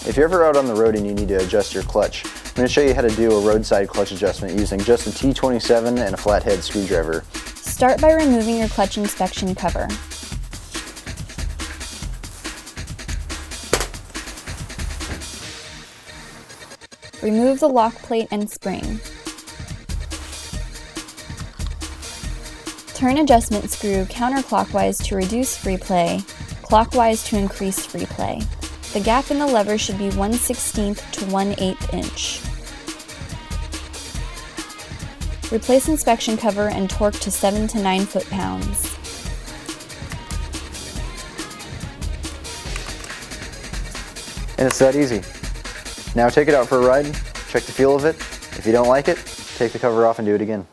If you're ever out on the road and you need to adjust your clutch, I'm going to show you how to do a roadside clutch adjustment using just a T27 and a flathead screwdriver. Start by removing your clutch inspection cover. Remove the lock plate and spring. Turn adjustment screw counterclockwise to reduce free play, clockwise to increase free play. The gap in the lever should be 1/16 to 1/8 inch. Replace inspection cover and torque to 7 to 9 foot-pounds. And it's that easy. Now take it out for a ride, check the feel of it. If you don't like it, take the cover off and do it again.